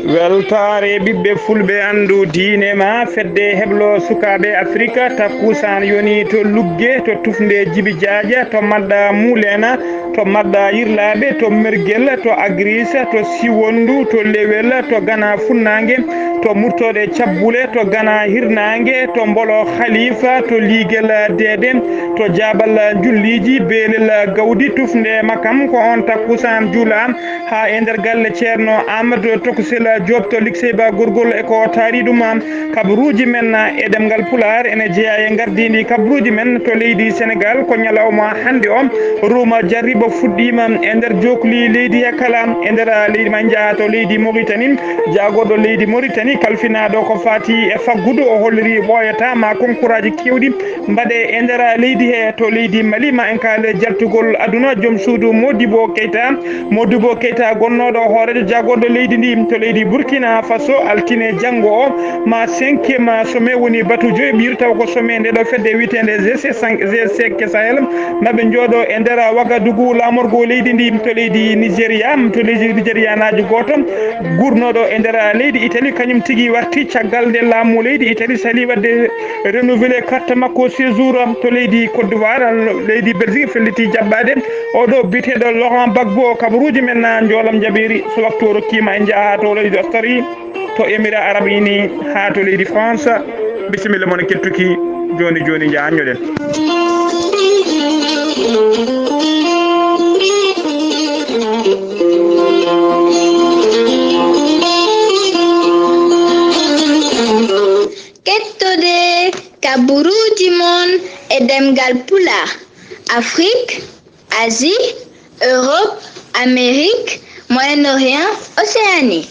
weltare ɓiɓɓe fulɓe andu diine ma fedde heblo sukaɓe afrique takkusan yoni to lugge to tufnde djibi diadia to madɗa mulena to madɗa yirlaɓe to merguel to agris to siwondu to lewel to gana funnague to murtode cabbule to gana hirnague to mbolo khalifa to liguel dede to jabal julliji belel gawdi tufnde makam ko on takkusan juula ha e nder galle ceerno amadou tokusela Diop to likseba gorgol e ko taari ɗum kabruji men e ɗemgal pular ene jeeya e gardidi kabruji men to leydi Sénégal ko ñalawma hande o ruma jarriba fuɗɗima e nder jokli leydi yakala e nder leydi ma jaa to leydi Mauritanie jaagoɗo leydi Mauritanie kalfinaɗo ko fati e faggudu o holliri ɓoyata ma konkuraji kewɗi mbaɗe e nder leydi he to leydi Mali ma en kaale jaltugol aduna joom suudu Modibo Keita gonnoɗo hoorejo jaagoɗo leydi ndi to leydi Burkina Faso altine janggo o ma 5e sommet woni batu joyi ɓiir taw ko sommet nde ɗo fedde witende G5 Sahel maɓe jooɗo e nder Wagadugu lamorgo leydi ndi to leydi Nigéria naji goto gurnoɗo e nder leydi Italie kañum tigui warti caggal nde laamu leydi Italie sali wadde renouvelé carte makko séjour to leydi Côte d'Ivoire leydi Belgique felliti jaɓɓade oɗo biteɗo Laurent Gbagbo kabaruji men joolam jaɓiri so waktu rokkima en jaaha to leydi Australie to Émirats Arabes Unis ha to leydi France bisimilla moon kettuki joni jahanñoɗen kettude kabaruji mon e ɗemgal pulaar Afrique, Asie, Europe, Amérique, Moyen-Orient, Océanie.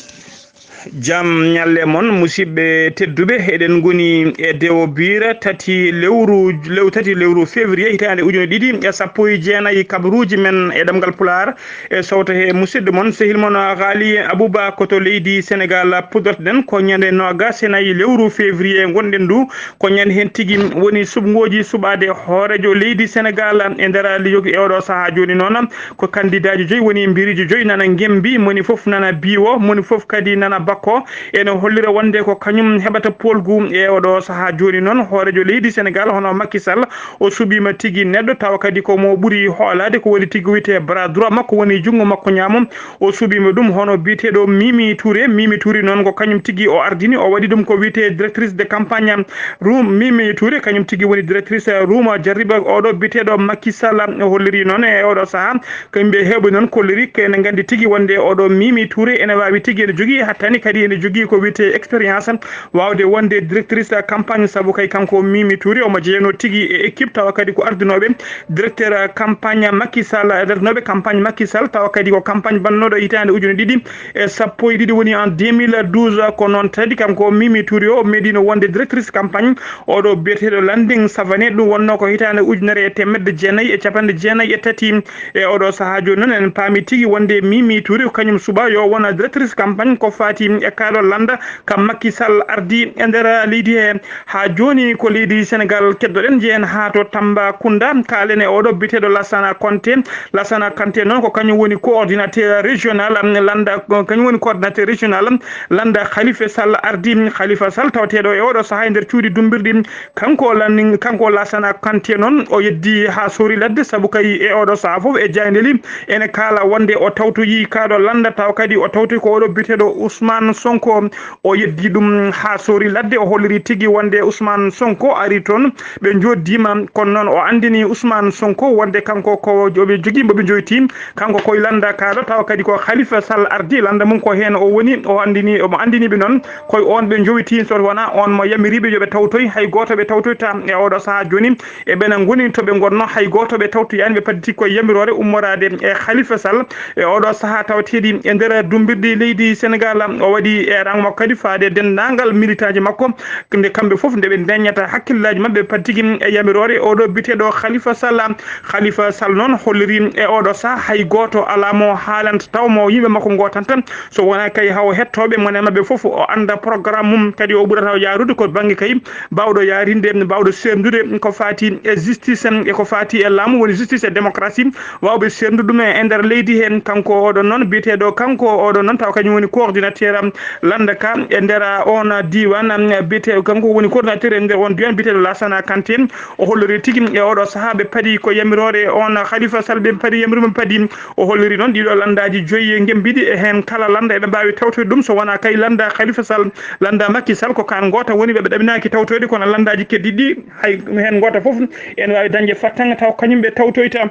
jam ñalle moon musidɓe tedduɓe eɗen goni e dewo bira tati lewru février hitande ujune ɗiɗi e sappo e jeenayyi kabaruji men e ɗemgal pular e sawta he musidɗo moon sehil moon Ghali Abouba koto leydi Sénégal pudortoɗen ko ñande nogas e nayyi lewru février gonɗen ndu ko ñande hen tigui woni suɓgoji suɓade hoorejo leydi Sénégal e nder lijogi e oɗo saaha joni noon ko candidat ji joyyi woni mbiriji joyyi nana gembi moni foof nana biwo moni foof kadi nana bakko ene hollira wonde ko kañum heɓata polgu e oɗo saaha joni noon hoorejo leydi Sénégal hono Macky Sall o suɓima tigui neɗɗo tawa kadi ko mo ɓuuri hoolade ko woni tigui wiyete bras droit makko woni jungo makko ñamum o suɓima ɗum hono biteɗo Mimi Touré noon ko kañum tigui o ardini o waɗi ɗum ko wiyete directrice de campagne Mimi Touré kañum tigui woni directrice Rouma Jarriba oɗo biteɗo Macky Sall holliri noon e oɗo saaha kamɓe heeɓi noon kolliri ene gandi tigui wonde oɗo Mimi Touré ene wawi tigui ene jogui hattani kadi ene jogui ko wiyete expérience wawde wonde directrice campagne saabu kay kanko Mimi Touré omo jeeyano tigui e équipe tawa kadi ko ardinoɓe directeur campagne Macky Sall ardinoɓe campagne Macky Sall tawa kadi ko campagne bannoɗo hitande ujune ɗiɗi e sappo e ɗiɗi woni en 2012 ko noon tadi kanko Mimi Touré o meeɗino wonde directrice campagne oɗo biyeteɗo Landing Savané ɗum wonno ko hitande ujunere e temedde jeenayyi e capanɗe jeenayyi e tati e oɗo saaha joni noon en paami tigui wonde Mimi Touré ko kañum suuɓa yo wona directrice campagne ko fati e kaɗo landa kam Macky Sall ardi e nder leydi he ha joni ko leydi Sénégal keddoɗen jeen ha to Tambacounda kalen e oɗo biteɗo Lassana Kanté noon ko kañum woni coordinateur régional landa kañum woni coordinateur régional landa Khalifa Sall ardi Khalifa Sall tawateɗo e oɗo saaha e nder cuuɗi dumbirɗi kanko Lassana Kanté noon o yeddi ha sori ladde saabu kay e oɗo saaha foof e jaydeli ene kala wonde o tawtoyi kaɗo landa taw kadi o tawtoyi ko oɗo biteɗo Ousmane Sonko o yeddi ɗum ha sori ladde o holliri tigui wonde Ousmane Sonko ari toon ɓe joddima kono noon o andini Ousmane Sonko wonde kanko ko ɓe jogui mboɓe joyti kanko koye landa kaɗo tawa kadi ko Khalifa Sall ardi landa mum ko hen o woni omo andiniɓe noon koye on ɓe joyti so wona on mo yamiriɓe yoɓe tawtoy hay goto ɓe tawtoyta e oɗo saaha joni e ɓenen goni toɓe gonno hay goto ɓe tawtoyani ɓe padditi koye yamirore ummorade e Khalifa Sall e oɗo saaha tawateɗi e nder dumbirɗi leydi Sénégal o waɗi e rang makko kadi faade dendagal militant ji makko nde kamɓe foof nde ɓe dañata hakkillaji mabɓe pattigi e yamirore oɗo biteɗo Khalifa Sall noon holliri e oɗo saaha hay goto alamo haalanta tawmo yimɓe makko gotanta so wona kay haw hettoɓe mone mabɓe foof o anda programme mum kadi o ɓurata yarude ko banggue kay bawɗo yarinde bawɗo serdude ko fati e justice e ko fati e laamu woni justice e démocratie wawɓe serdude ɗum e nder leydi hen kanko oɗon noon biteɗo kanko oɗon noon taw kañum woni coordinateur nder landa ka e nder on diwan bite kanko woni coordinateur e nder on diwan bite Lassana Kanté o hollori tigi e oɗo sahabe padi ko yamirore on Khalifa Sall ɓe padi yamiruma padi o hollori noon ɗiɗo landaji joyi gembiɗi e hen kala landa eɓe mbawi tawtoyde ɗum so wona kay landa Khalifa Sall landa Macky Sall ko kan gota woni ɓe ɗaɓinaki tawtoyde kono landaji keddiɗi hay hen gota foof ene wawi dañde fattanga taw kañumɓe tawtoyta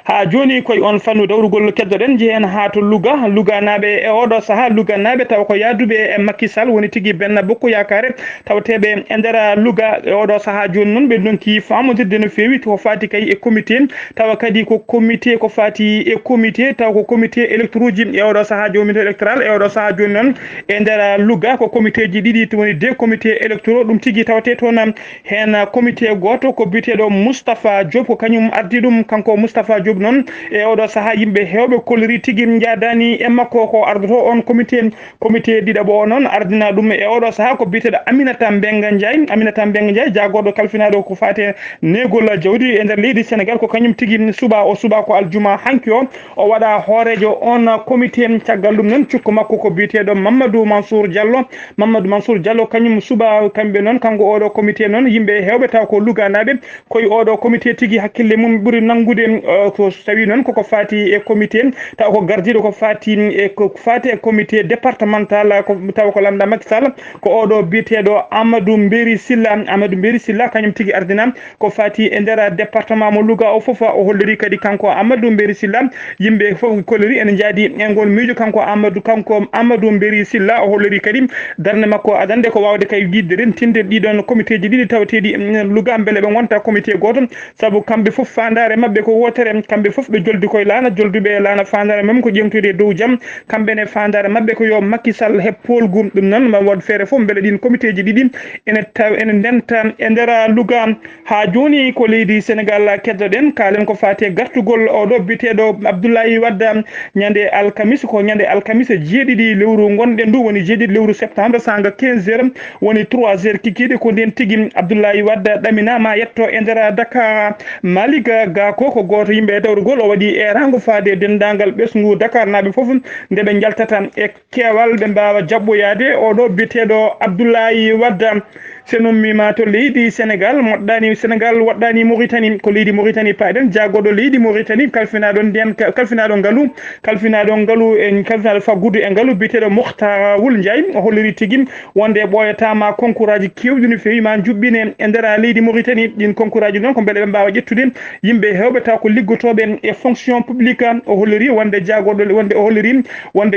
ha joni koye on fannu dawrugol keddoɗen jehen ha to Louga naɓe e oɗo saaha Louga naɓe taw ko yaduɓe e Macky Sall woni tigui Benno Bokk Yakare tawteɓe e nder Louga e oɗo saaha joni noon ɓe donki famodirde no fewi ko fati kay e comité tawa kadi ko comité ko fati e comité taw ko comité électoral ji e oɗo saaha jomité électoral e oɗo saaha joni noon e nder Louga ko comité ji ɗiɗi to woni deux comité électoraux ɗum tigui tawte toon hen comité goto ko biteɗo Moustapha Diop ko kañum ardi ɗum kanko Moustapha Diop noon e oɗo saaha yimɓe hewɓe kollori tigui jadani e makko ko ardoto on comité ɗiɗaɓo o noon ardina ɗum e oɗo saaha ko biteɗo Aminata Mbengue Ndiaye jagorɗo kalfinaɗo ko fate negol jawdi e nder leydi Sénégal ko kañum tigui suuɓa ko aljuma hanki o waɗa hoorejo on comité caggal ɗum noon cukko makko ko biteɗo Mamadou Mansour Diallo kañum suuɓa kamɓe noon kanko oɗo comité noon yimɓe hewɓe taw ko Louga naɓe koye oɗo comité tigui hakkille mum ɓuuri nangude ko tawi noon koko fati e comité taw ko gardiɗo ko fati e comité départemental taw ko lamɗa Macky Sall ko oɗo biteɗo Amadou Mbéri Sylla kañum tigui ardina ko fati e nder département mo Louga o foof o hollori kadi kanko Amadou Mbéri Sylla yimɓe foof kollori ene jaadi e ngol miijo kanko Amadou Mbéri Sylla o hollori kadi darde makko adande ko wawde kay guidde rentinde ɗiɗon comité ji ɗiɗi tawteɗi Louga beele ɓe gonta comité goto saabu kamɓe foof fandare mabɓe ko wotere kamɓe foof ɓe joldi koye laana jolduɓe e laana fandare mem ko ƴewtude e dow jaam kamɓene fandare mabɓe ko yo Macky Sall he polgu ɗum noon ma wad feere foof beele ɗin comité ji ɗiɗi ene ndenta e nder Louga ha joni ko leydi Sénégal keddoɗen kalen ko fate gartugol oɗo biteɗo Abdoulaye Wade ñande alkamis jeeɗiɗi lewru gonɗen ndu woni jeeɗiɗi lewru septembre sanga 15 heures woni 3 heures kikiɗe ko nden tigui Abdoulaye Wade ɗaminama yetto e nder Dakar Malick Gakou ko goto yimɓe dawrugol o waɗi erango faade dendagal ɓesgu Dakar naɓe foof nde ɓe jaltata e keewal ɓe mbawa jabboyade oɗo biteɗo Abdoulaye Wade senum mima to leydi Sénégal waɗɗani Mauritanie ko leydi Mauritanie paaɗen jagoɗo leydi Mauritanie kalfinaɗo ngaalu en kalfinaɗo faggudu e ngaalu biteɗo Mokhtar Wul Ndiaye o holliri tigui wonde ɓoyatama concours aji kewɗi no fewi ma juɓɓine e nder leydi Mauritanie ɗin concours aji noon ko beele ɓe mbawa ƴettude yimɓe hewɓe taw ko liggotoɓe e fonction publique o holliri wonde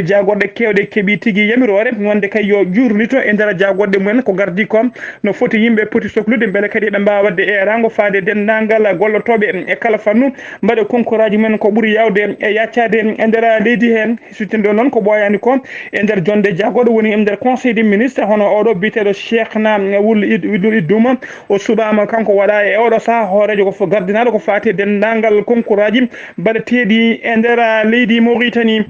jagorɗe kewɗe keeɓi tigui yamirore wonde kay yo jurnito e nder jagorɗe mumen ko gardi ko no foti yimɓe poti sohlude beele kadi ɓe mbawa wadde erango faade dendagal gollotoɓe e kala fannu mbaɗa concours aji mumen ko ɓuuri yawde e yaccade e nder leydi hen suttindo noon ko ɓoyani ko e nder jonde jagoɗo woni e nder conseil des ministres hono oɗo biteɗo Cheikhna Wul Iddouma o suɓama kanko waɗa e oɗo saaha hoorejo ko gardinaɗo ko fate dendagal concours aji mbaɗateɗi e nder leydi Mauritanie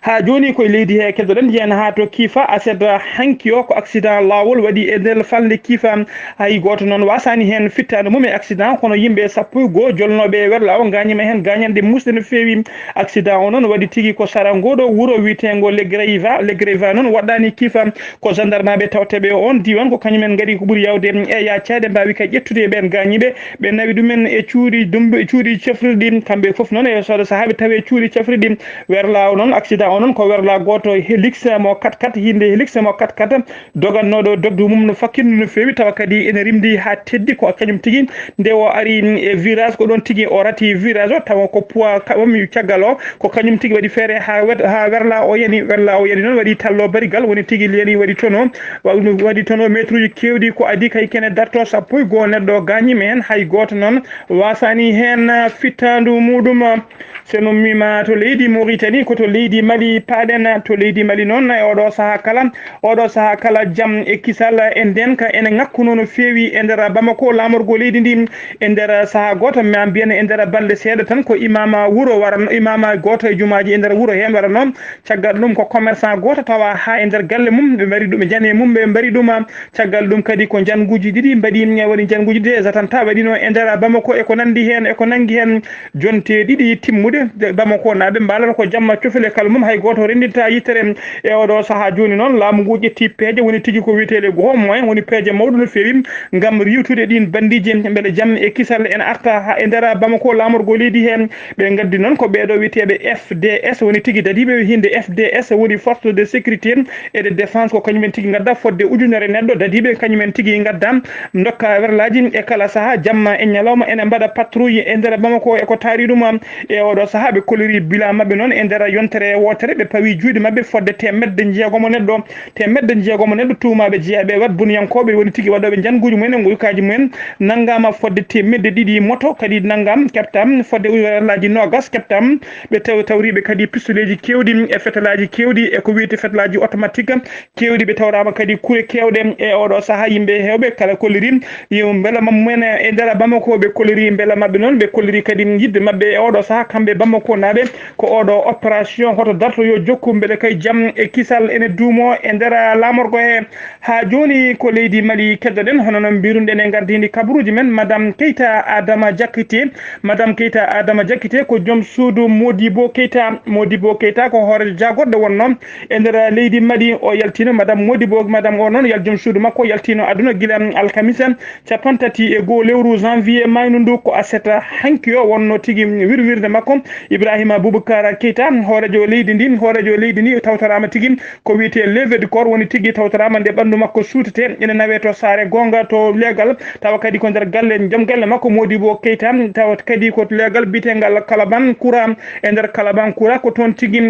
ha joni koye leydi he keddoɗen jiyen ha to Kifa Ased hanki o ko accident lawol waɗi e nder falde Kifa hay goto noon wasani hen fittade mum e accident kono yimɓe 11 jolnoɓe werla o gañima hen gañande musde no fewi accident o noon waɗi tigui ko sara ngoɗo wuuro witego Legreva noon waɗɗani Kifa ko gendarmeɓe tawteɓe on diwan ko kañumen gaari ko ɓuuri yawde e yaccade mbawi kay ƴettude e ɓen gañiɓe ɓe nawi ɗumen e cuuɗi cefriɗi kamɓe foof noon e sodo sahaɓe tawi cuuɗi cefriɗi werla o noon accident o noon ko werla goto Helix mo 4x4 hinde Helix mo 4x4 dogannoɗo dogdu mum no fakkinde no fewi tawa kadi ene rimdi ha teddi ko kañum tigui nde o ari e virage ko ɗon tigui o rati virage o tawa ko poids wami caggal o ko kañum tigui waɗi feere ha werla o yani noon waɗi tallo barigal woni tigui yani waɗi tono métre uji kewɗi ko adi kay kene darto 11 neɗɗo gañima hen hay goto noon wasani hen fittandu muɗum seno mima to leydi Mauritanie ko to leydi Mali paaɗen to leydi Mali noon e oɗo saaha kala jaam e kisal e ndenka ene ngakkuno no fewi e nder Bamako lamorgo leydi ndi e nder saaha goto ma mbiyen e nder balɗe seeɗa tan ko imama goto e jumaji e nder wuuro hen waɗano caggal ɗum ko commerçant goto tawa ha e nder galle mum ɓe mbari ɗum jane mum ɓe mbari ɗum caggal ɗum kadi ko janguji ɗiɗi mbaɗi waɗi janguji ɗiɗi zatanta waɗino e nder Bamako e ko nangi hen jonte ɗiɗi timmude Bamako naɓe mbalata ko jamma cofele kala mabɓe mum hay goto rendinta yittere e oɗo saaha joni noon laamu ngu ƴetti peeje woni tigui ko wiyetede gros moyen woni peeje mawɗo no fewi gam riwtude ɗin bandiji beele jaam e kisal ene arta ha e nder Bamako lamorgo leydi hen ɓe gaddi noon ko ɓeɗo wiyeteɓe FDS woni tigui dadiɓe hinde FDS woni force de sécurité et de défense ko kañumen tigui gadda fodde ujunere neɗɗo dadiɓe kañumen tigui gadda dokka werlaji e kala saaha jamma e ñalawma ene mbaɗa patrouille e nder Bamako eko taari ɗum e oɗo saaha ɓe kolori bilan mabɓe noon e nder yontere wotere ɓe pawi juuɗe mabɓe fodde temedde jeegomo neɗɗo tumaɓe jeeyaɓe wat buniyankoɓe woni tigui waɗoɓe janguji mumen guykaji mumen nanggama fodde temedde ɗiɗi moto kadi nanggam keftam fodde werlaji nogas keftam ɓe tawriɓe kadi pistolet ji kewɗi e fetalaji kewɗi e ko wiyete fetalaji automatique kewɗi ɓe tawrama kadi kuure kewɗe e oɗo saaha yimɓe hewɓe kala kolliri beela mumen e nder Bamako ɓe kolliri beela mabɓe noon ɓe kolliri kadi yidde mabɓe e oɗo saaha kamɓe Bamako naɓe ko oɗo opération hoto darto yo jokku beele kay jaam e kisal ene duumo e nder lamorgo he ha joni ko leydi Mali keddoɗen hono noon mbiruɗen e gardidi kabaruji men madame Keita Adama Diakité ko joom suudu Modibo Keita ko hoore jagorɗo wonno e nder leydi Mali o yaltino madame o noon yal joom suudu makko yaltino aduna guila alkamisa 31 lewru janvier maynu ndu ko aseta hanki o wonno tigui wirwirde makko Ibrahima Boubacar Keita hoorejo leydi ndi tawtorama tigui ko wiyete levée du corps woni tigui tawtorama nde ɓandu makko suutete ene nawe to saare gonga to leegal tawa kadi ko nder galle joom galle makko Modibo Keita tawa kadi ko leegal bitegal Kalaban Koura e nder Kalaban Koura ko toon tigui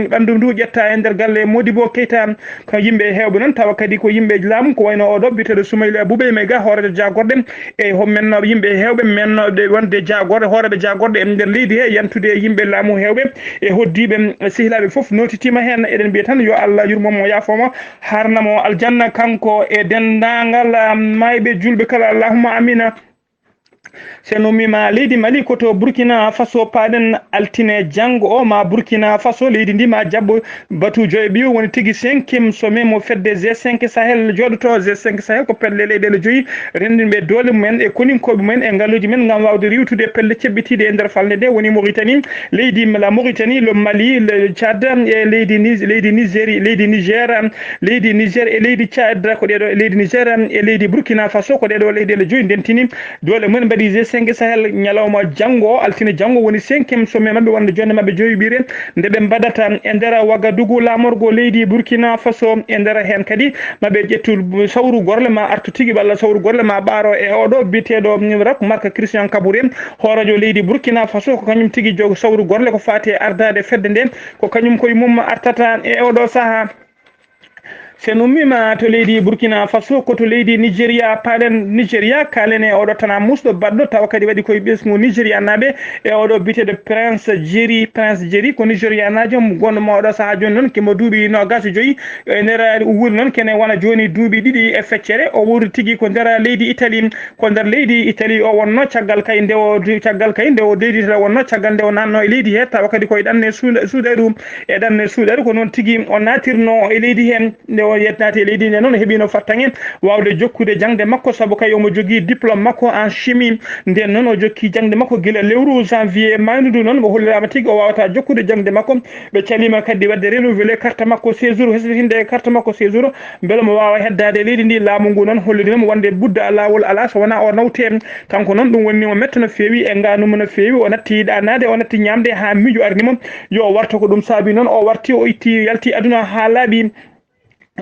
ɓandu ndu ƴetta e nder galle Modibo Keita ko yimɓe hewɓe noon tawa kadi ko yimɓe laamu ko wayno oɗo biteɗo Soumaïla Boubé Maïga hoorejo jagorɗe e mennoɓe yimɓe hewɓe mennoɓe wonde jagorɗe hooreɓe jagorɗe e nder leydi he yantude yimɓe laamu hewɓe e hoddiɓe sehilaɓe foof notitima hen eɗen mbiya tan yo Allah yurmomo yafomo harnamo aljanna kanko e dendagal mayɓe julɓe kala allahumma amina. seno mima leydi Mali koto Burkina Faso paɗen altine janggo o ma Burkina Faso leydi ndi ma jabbo batu joyi ɓiyo woni tigui 5e sommet mo fedde G5 Sahel joɗoto G5 Sahel ko pelle leyɗele joyyi rendinɓe doole mumen e koninkoɓe mumen e ngalluji men gam wawde riwtude pelle ceɓɓitiɗe e nder falde nde woni Mauritanie leydi la Mauritanie le Mali le Tchad e leydi Niger e leydi Tchad ko ɗeɗo leydi Niger e leydi Burkina Faso ko ɗeɗo leyɗele joyyi ndentini doole mumen mbaɗi G5 Sahel ñalawma janggo altine janggo woni 5e sommet mabɓe wonde jonde mabɓe joyiɓire nde ɓe mbaɗata e nder Ouagadougou lamorgo leydi Burkina Faso e nder hen kadi maɓe ƴettu sawru gorle ma artu tigui walla sawru gorle ma ɓaaro e oɗo biteɗo rak marque Christian Kabouré hoorejo leydi Burkina Faso ko kañum tigui jogo sawru gorle ko fati e ardade fedde nde ko kañum koye mum artata e oɗo saaha. sen ummima to leydi Burkina Faso koto leydi Nigéria palen Nigéria kalen e oɗo tana musɗo baɗɗo tawa kadi waɗi koye ɓesgu Nigéria naɓe e oɗo biteɗo Prince Jerry ko Nigéria najo gonɗo oɗo saaha joni noon kemo duuɓi 25 e nder wuuri noon kene wona joni duuɓi ɗiɗi e feccere o wuuri tigui ko nder leydi Italie o wonno caggal kay nde o leydi Italie wonno caggal nde o nanno e leydi he tawa kadi koye ɗanne suuɗaru ko noon tigui o natirno e leydi hen nde o yettati e leydi nde noon heeɓino fattange wawde jokkude jangde makko saabu kay omo jogui diplôme makko en chimie nden noon o jokki jangde makko guila lewru janvier maynudu noon mo hollirama tigui o wawata jokkude jangde makko ɓe calima kadi wadde renouvelé carte makko séjour hesitinde carte makko séjour beele mo wawa heddade leydi ndi laamu ngu noon hollirimo wonde budda lawol ala so wona o nawte kanko noon ɗum wonnimo metta no fewi e nganumo no fewi o natti ɗanade o natti ñamde ha miijo arnimo yo warta ko ɗum saabi noon o warti o itti yalti aduna ha laaɓi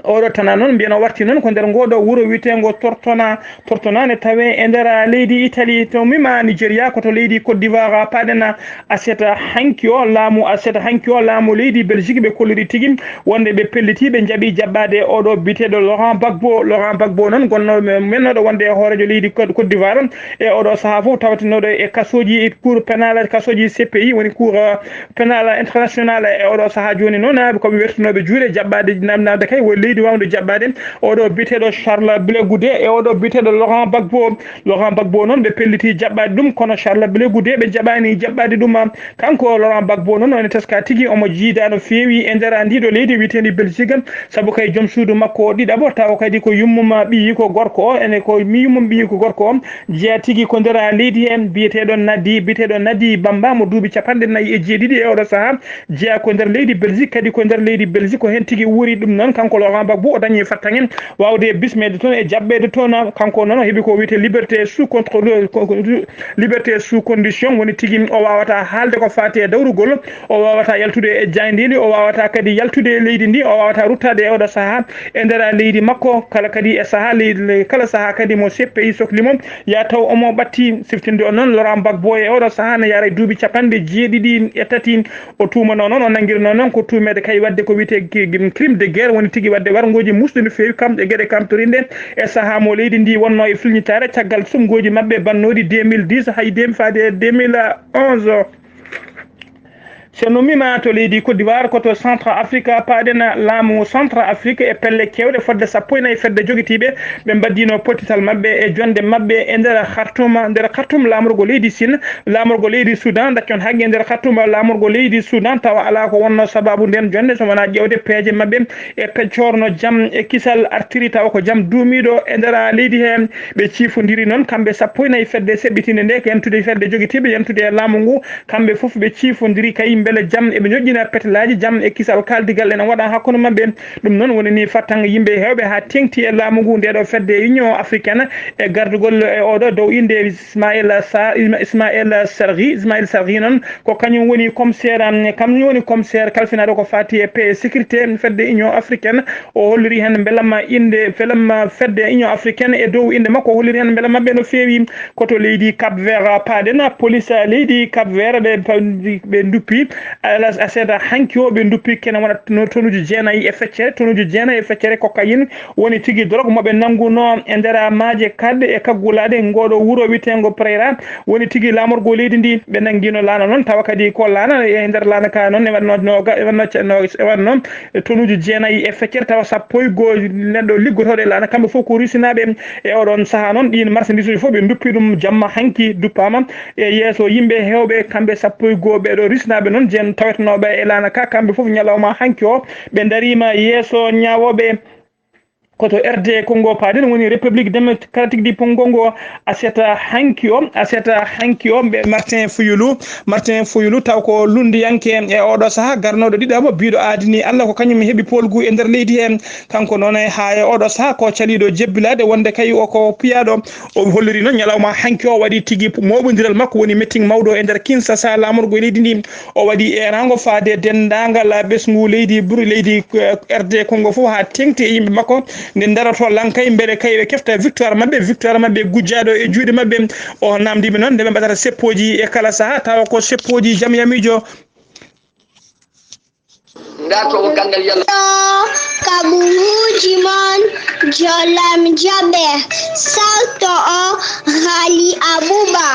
oɗo tana noon mbiyano warti noon ko nder ngoɗo wuuro witego tortona ne tawe e nder leydi Italie to mima Nigéria koto leydi Côte d'Ivoire paɗen aseta hanki o laamu leydi Belgique ɓe kolliri tigui wonde ɓe pelliti ɓe jaaɓi jaɓɓade oɗo biteɗo Laurent Gbagbo noon gonno mennoɗo wonde hoorejo leydi Côte d'Ivoire e oɗo saaha fof tawatinoɗo e kasoji cour pénal kasoji CPI woni cour pénal international e oɗo saaha joni noon koɓe wertinoɓe juuɗe jaɓɓade namnade kay leydi wawde jaɓɓade oɗo biteɗo Charles Blé Goudé e oɗo biteɗo Laurent Gbagbo noon ɓe pelliti jaɓɓade ɗum kono Charles Blé Goudé ɓe jaɓani jaɓɓade ɗum kanko Laurent Gbagbo noon ene teska tigui omo jiida no fewi e nder ndiɗo leydi witendi Belgique saabu kay joom suudu makko ɗiɗaɓo taw kadi ko yummuma ɓiyi ko gorko o ene ko miyumum ɓiyi ko gorko o jeeya tigui ko nder leydi hen biteɗo Nadi Bamba mo duuɓi 47 e oɗo saaha jeeya ko nder leydi Belgique kadi ko nder leydi Belgique ko hen tigui wuuri ɗum noon kanko Laurent Gbagbo o dañi fattaguen wawde bismede toon e jaɓɓede toon kanko noon heeɓi ko wiyete liberté sous contrôle liberté sous condition woni tigui o wawata haalde ko fati e dawrugol o wawata yaltude e jayndidi o wawata kadi yaltude e leydi ndi o wawata ruttade e oɗo saaha e nder leydi makko kala kadi e saaha leydi kala saaha kadi mo CPI sohli mum ya taw omo ɓatti siftinde o noon Laurent Gbagbo e oɗo saaha ne yaara duuɓi 73 o tumano noon o nanguirno noon ko tumede kay wadde ko wiyete crime de guerre woni tigui wadde wargoji musɗe no fewi kam e gueɗe kamtorinde e saaha mo leydi ndi wonno e filñitare caggal sumgoji mabɓe bannoɗi 2010 hay faade 2011 so numima to leydi Côte d'Ivoire koto centre Afrique paaɗen laamu centre Afrique e pelle kewɗe fodde 14 fedde joguitiɓe ɓe mbaddino potital mabɓe e jonde mabɓe e nder Khartoum lamorgo leydi Sine lamorgo leydi Soudan daccon haqqi e nder Khartoum lamorgo leydi Soudan tawa ala ko wonno sababu nden jonde so wona ƴewde peeje mabɓe e peccorno jaam e kisal artiri tawa ko jaam duumiɗo e nder leydi he ɓe ciifodiri noon kamɓe 14 fedde seɓɓitinde nde ko yantude fedde joguitiɓe yantude e laamu ngu kamɓe foof ɓe ciifodiri kay beele jaam eɓe ñoƴƴina petelaji jaam e kisal kaldigal ene waɗa hakkude mabɓe ɗum noon woni ni fattan yimɓe hewɓe ha tengti e laamu ngu ndeɗo fedde union africaine e gardugol e oɗo dow inde Ismail Sarghi noon ko kañum woni commissaire kalfinaɗo ko fati e paix et sécurité fedde union africaine o holliri hen beelam fedde union africaine e dow inde makko o holliri hen beela mabɓe no fewi koto leydi Cap Vert paaɗen police leydi Cap Vert ɓe duppi a seeda hanki o ɓe duppi kene wona tonuji jeenayyi e feccere cocaïne woni tigui drogue moɓe nanguno e nder maaje kadde e kaggulade ngoɗo wuuro witengo Prera woni tigui lamorgo leydi ndi ɓe nanguino laana noon tawa kadi ko laana e nder laana ka noon e wanno tonuji jeenayyi e feccere tawa sappo e goho neɗɗo liggotoɗo e laana kamɓe foof ko rusinaɓe e oɗon saaha noon ɗin marchandise uji foof ɓe duppi ɗum jamma hanki duppama e yeeso yimɓe hewɓe kamɓe sappo e goho ɓeɗo risnaɓe noon jen tawetenoɓe e laana ka kamɓe foof ñalawma hanki o ɓe darima yeeso ñawoɓe koto RD Congo paaɗen woni République démocratique du Congo ngo aseta hanki o ɓe Martin Fayulu taw ko lundiyanke e oɗo saaha garnoɗo ɗiɗaɓo biɗo aadini Allah ko kañum heeɓi polgu e nder leydi hen kanko noon ha e oɗo saaha ko caliɗo jebbilade wonde kay o ko piyaɗo o holliri noon ñalawma hanki o waɗi tigui moɓodiral makko woni meeting mawɗo e nder Kinshasa lamorgo leydi ndi o waɗi erango faade dendagal ɓesgu leydi RD Congo foof ha tengti e yimɓe makko nde daroto lankay beele kay ɓe kefta victoire mabɓe gujjaɗo e juuɗe mabɓe o namdiɓe noon nde ɓe mbaɗata seppoji e kala saaha tawa ko seppoji jaam yamijo ngato o gangal yalla kaburuji mon jolam jabe salto o hali abuba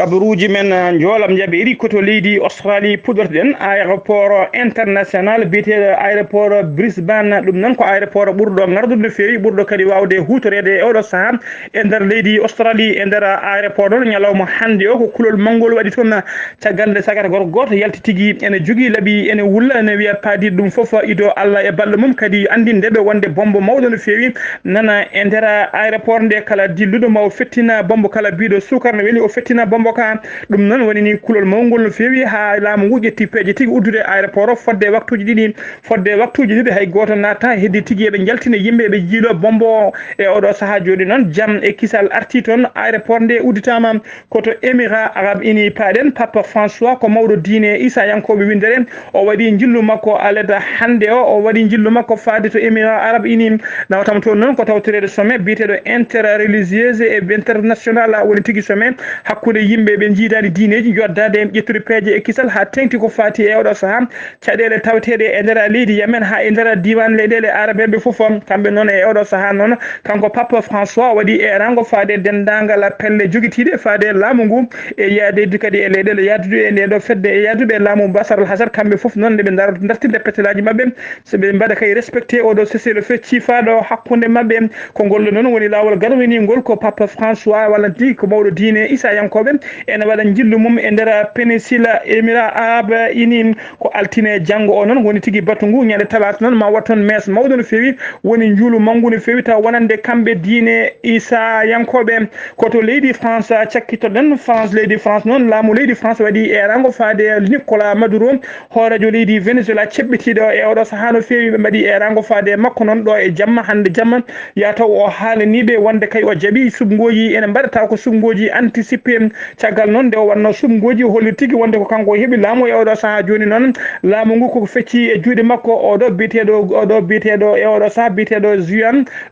kabaruji men joolam jaɓe iri koto leydi Australie puɗorɗen aéroport international biyeteɗo aéroport Brisbane ɗum noon ko aéroport ɓurɗo gardude no fewi ɓurɗo kadi wawde hutorede e oɗo saaha e nder leydi Australie e nder aéroport ɗon ñalawma hande o ko kulol manngol waɗi toon caggal nde sagata goto yalti tigui ene jogui laaɓi ene wulla ene wiya paadiɗo ɗum foof ido Allah e balɗe mum kadi andindeɓe wonde bombo mawɗo no fewi nana e nder aéroport nde kala dilluɗo ma o fettina bombo kala biɗo sukar no weeli o fettina bombo ka ɗum noon woni ni kulol mawgol no fewi ha laamu ngu ƴetti peeje tigui uddude aéroport o fodde waktuji ɗiɗi hay goto natta heddi tigui eɓe jaltina yimɓe ɓe jiilo bombo e oɗo saaha joni noon jaam e kisal arti toon aéroport nde udditama koto Émirats Arabes Unis paaɗen Papa François ko mawɗo diine Issa yankoɓe windere o waɗi jillu makko aleda hande o waɗi jillu makko faade to Émirats Arabes Unis nawtam toon noon ko tawtorede sommet biyeteɗo interreligieuse et international woni tigui sommet hakkude yimɓe yimɓe ɓe jiidani diineji joddade e ƴettude peeje e kisal ha tengti ko fati e oɗo saaha caɗele taweteɗe e nder leydi Yemen ha e nder diwan leyɗele arabeɓe foof kamɓe noon e oɗo saaha noon kanko Pape François waɗi e rango faade dendagal pelle joguitiɗe faade laamu ngu e yaadedi kadi e leyɗele yaadude e ndeɗo fedde e yaadude laamu Bachar al-Assad kamɓe foof noon nde ɓe dartinde pettelaji mabɓe so ɓe mbaɗa kay respecté oɗo cessez-le-feu ciifaɗo hakkude mabɓe ko ngolɗo noon woni lawol garwinigol ko Pape François walla di ko mawɗo diine Issa Yankoɓe ene waɗa jillu mum e nder péninsule Émirats Arabes Unis ko altine janggo o noon woni tigui batu ngu ñande talata noon ma wat toon mess mawɗo no fewi woni juulu manggu no fewi taw wonande kamɓe diine Issa Yankoɓe koto leydi France cakkitoɗen France leydi France noon laamu leydi France waɗi e rango faade Nicolas Maduro hoorejo leydi Venezuela ceɓɓitiɗo e oɗo saaha no fewi ɓe mbaɗi e rango faade makko noon ɗo e jamma hande jamma ya taw o haalaniɓe wonde kay o jaaɓi subgoji ene mbaɗata ko subgoji anticipé caggal noon nde o wanno subgoji holli tigui wonde ko kanko heeɓi laamu e oɗo saaha joni noon laamu ngu koko fecci e juuɗe makko oɗo biyeteɗo e oɗo saaha biyeteɗo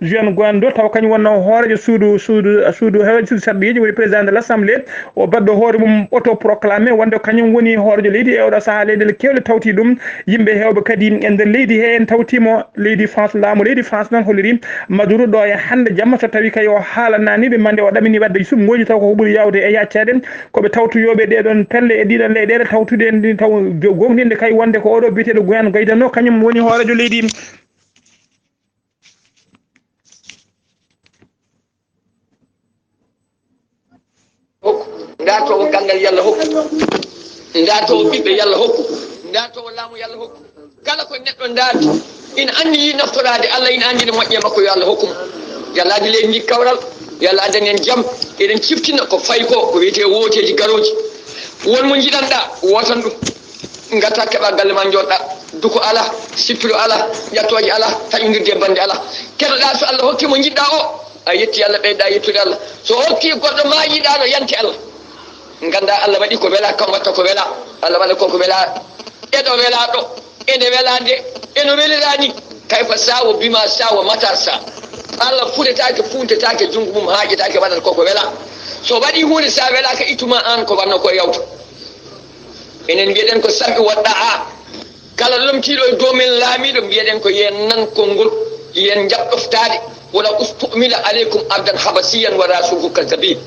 Juan Guaido taw kañum wonno hoorejo suudu sarɗiji woni président de l'assemblée o badɗo hoore mum autoproclamé wonde kañum woni hoorejo leydi e oɗo saaha leyɗele kewɗe tawti ɗum yimɓe hewɓe kadi e nder leydi he en tawtimo leydi France laamu leydi France noon holliri Maduro ɗo e hande jamma so tawi kay o haalananiɓe mande o ɗamini wadde sumgoji taw ko ɓuuri yawde e yaccade koɓe tawtoyoɓe ɗeɗon pelle e ɗiɗon leyɗele tawtude ndi taw gonɗinde kay wonde ko oɗo biyeteɗo Juan Guaido kañum woni hoorejo leydi ndatowo gangal yalla hokku ndatowo ɓiɓɓe yalla hokku ndatowo laamu yalla hokku kala ko neɗɗo ndaati ina andi naftorade Allah ina andi no moƴƴe makko yo Allah hokkum yalla adi leydi ndi kawral yalla addan en jaam eɗen ciftina ko fayi ko wiyete woteji garoji wonmo jiɗanɗa wotan ɗum gatta keɓa galle ma joɗɗa duko ala sippiro ala ƴattoje ala taƴodirde bande ala keɗoɗa so Allah hokki mo jiɗɗa o a yetti Allah ɓeyɗa yettude Allah so hokki goɗɗo ma yiɗano yanti Allah ganda Allah waɗi ko wela kam watta ko wela Allah waɗa koko wela eɗo welaɗo ene welade eno welirani kayfa sawo bima sawo mata sa Allah fuɗetake funtetake jungo mum haƴetake waɗata koko wela so waɗi hunde sa welaka ittuma an ko wanno ko yawta enen mbiyeɗen ko samɓe woɗɗa a kala lomtiɗo e dow men laamiɗo mbiyeɗen ko yen nan konngol yen jaɓɗoftade wala ustumila aleykum abdan habasiyan wa rasuhu kadabin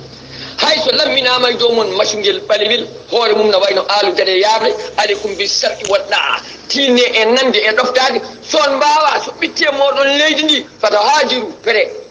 hay so lamminama e dow mon macungel ɓalewel hoore mum no wayno aaludere yaɓre aleykum bi sarɗi woɗɗa tinne e nande e ɗoftade son mbawa so ɓitte moɗon leydi ndi fata haajiru fere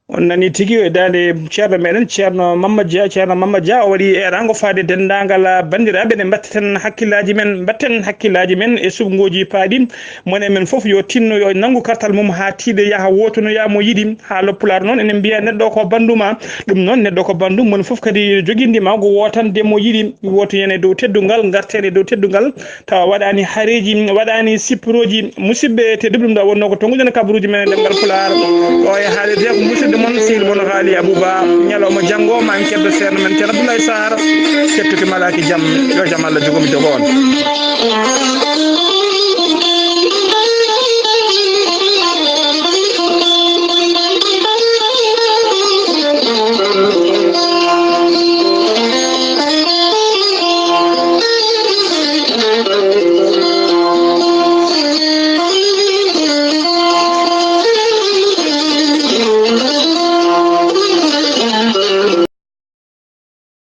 on nani tigi e dande ceerno meɗen ceerno Mamadou Dia o waɗi e rango faade dendagal bandiraɓe ne batten hakkillaji men e subgoji paaɗi mone men foof yo tinno yo nanggu kartal mum ha tiiɗe yaaha wotonoya mo yiɗi ha loppular noon enen mbiya neɗɗo ko banduma ɗum noon neɗɗo ko bandum mon foof kadi joguindima ko wotande mo yiɗi wotoyen e dow teddugal garten e dow teddugal tawa waɗani haareji waɗani sippiroji musidɓe tedduɓe ɗum ɗo wonno ko tonguɗen kabaruji men e ɗemgal Pulaar o e haalirde ko musidɗo mon sehil mon haali Abouba ñalawma janggo ma en keddo ceerno men ceerno Abdoulaye Sarr kettude malaki jaam yo jaam Allah jogomi jogo on